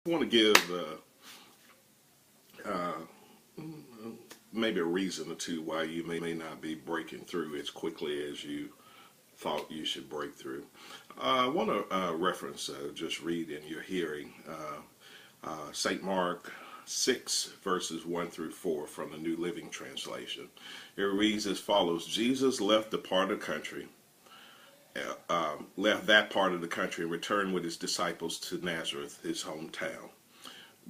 I want to give maybe a reason or two why you may not be breaking through as quickly as you thought you should break through. I want to reference, just read in your hearing, St. Mark 6, verses 1 through 4 from the New Living Translation. It reads as follows: Jesus left that part of the country and returned with his disciples to Nazareth, his hometown.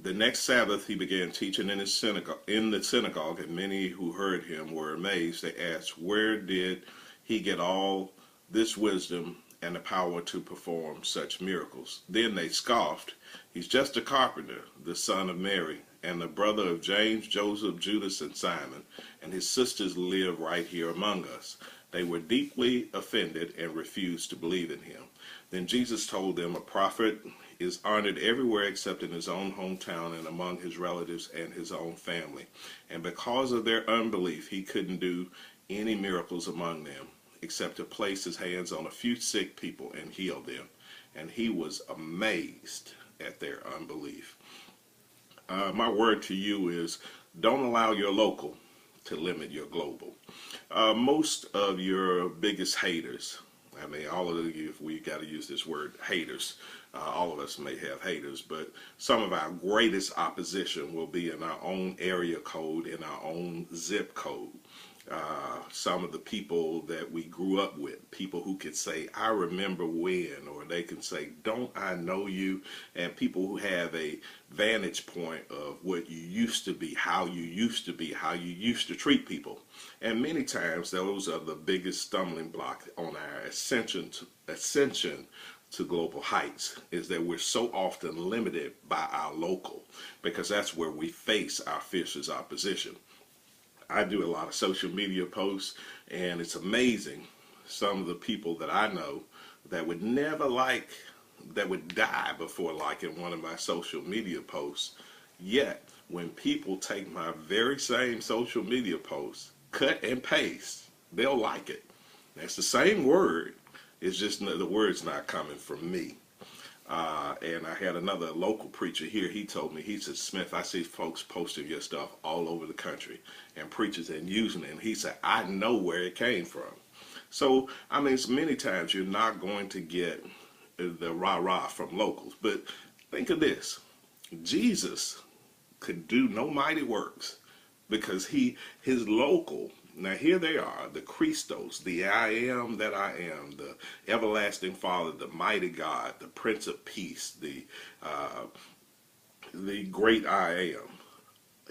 The next Sabbath he began teaching in the synagogue, and many who heard him were amazed. They asked, "Where did he get all this wisdom and the power to perform such miracles?" Then they scoffed. "He's just a carpenter, the son of Mary, and the brother of James, Joseph, Judas, and Simon, and his sisters live right here among us." They were deeply offended and refused to believe in him. Then Jesus told them, "A prophet is honored everywhere except in his own hometown and among his relatives and his own family." And because of their unbelief, he couldn't do any miracles among them except to place his hands on a few sick people and heal them. And he was amazed at their unbelief. My word to you is, don't allow your local to limit your global. Most of your biggest haters, I mean, all of you, if we got to use this word, haters, all of us may have haters, but some of our greatest opposition will be in our own area code, in our own zip code. Some of the people that we grew up with, people who could say, "I remember when," or they can say, "Don't I know you?" And people who have a vantage point of what you used to be, how you used to be, how you used to treat people. And many times those are the biggest stumbling block on our ascension to global heights, is that we're so often limited by our local, because that's where we face our fiercest opposition. I do a lot of social media posts, and it's amazing some of the people that I know that would never like, that would die before liking one of my social media posts. Yet, when people take my very same social media posts, cut and paste, they'll like it. That's the same word. It's just the word's not coming from me. And I had another local preacher here. He told me, he said, "Smith, I see folks posting your stuff all over the country and preachers and using it." And he said, "I know where it came from." So, I mean, many times you're not going to get the rah-rah from locals. But think of this. Jesus could do no mighty works because his local. Now here they are, the Christos, the I am that I am, the everlasting Father, the mighty God, the Prince of Peace, the great I am.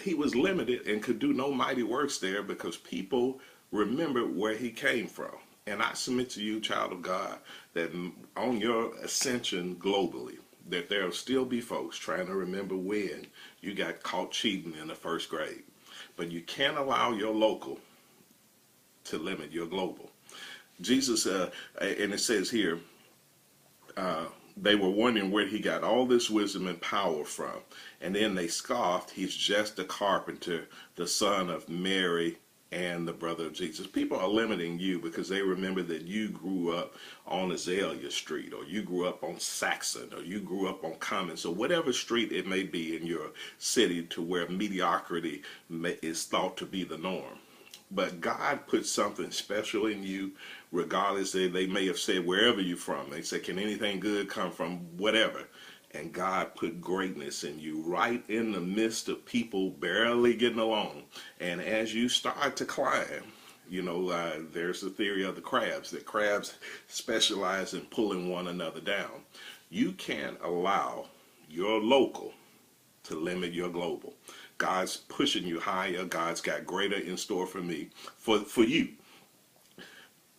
He was limited and could do no mighty works there because people remembered where he came from. And I submit to you, child of God, that on your ascension globally, that there will still be folks trying to remember when you got caught cheating in the first grade. But you can't allow your local to limit your global. Jesus, and it says here, they were wondering where he got all this wisdom and power from. And then they scoffed, "He's just a carpenter, the son of Mary, and the brother of Jesus." People are limiting you because they remember that you grew up on Azalea Street, or you grew up on Saxon, or you grew up on Commons, or whatever street it may be in your city to where mediocrity is thought to be the norm. But God put something special in you, regardless. They may have said, "Wherever you're from," they said, "Can anything good come from whatever?" And God put greatness in you right in the midst of people barely getting along. And as you start to climb, there's the theory of the crabs, that crabs specialize in pulling one another down. You can't allow your local to limit your global. God's pushing you higher. God's got greater in store for me, for you.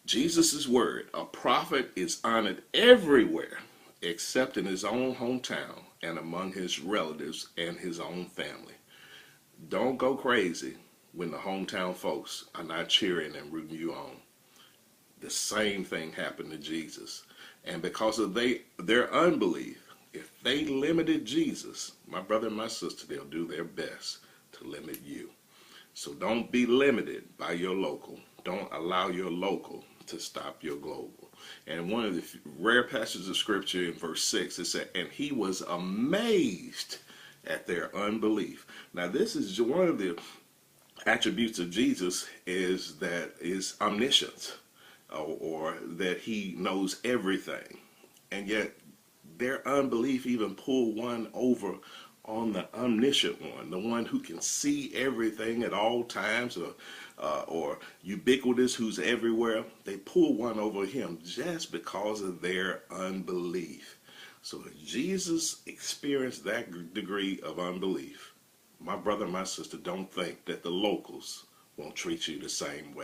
Jesus' word, a prophet is honored everywhere except in his own hometown and among his relatives and his own family. Don't go crazy when the hometown folks are not cheering and rooting you on. The same thing happened to Jesus. And because of their unbelief, if they limited Jesus, my brother and my sister, they'll do their best to limit you. So don't be limited by your local. Don't allow your local to stop your global. And one of the rare passages of scripture in verse 6, it said, and he was amazed at their unbelief. Now, this is one of the attributes of Jesus, is that is omniscience, or that he knows everything. And yet their unbelief even pulled one over on the omniscient one, the one who can see everything at all times, or ubiquitous, who's everywhere. They pull one over him just because of their unbelief. So if Jesus experienced that degree of unbelief, my brother, my sister, don't think that the locals won't treat you the same way.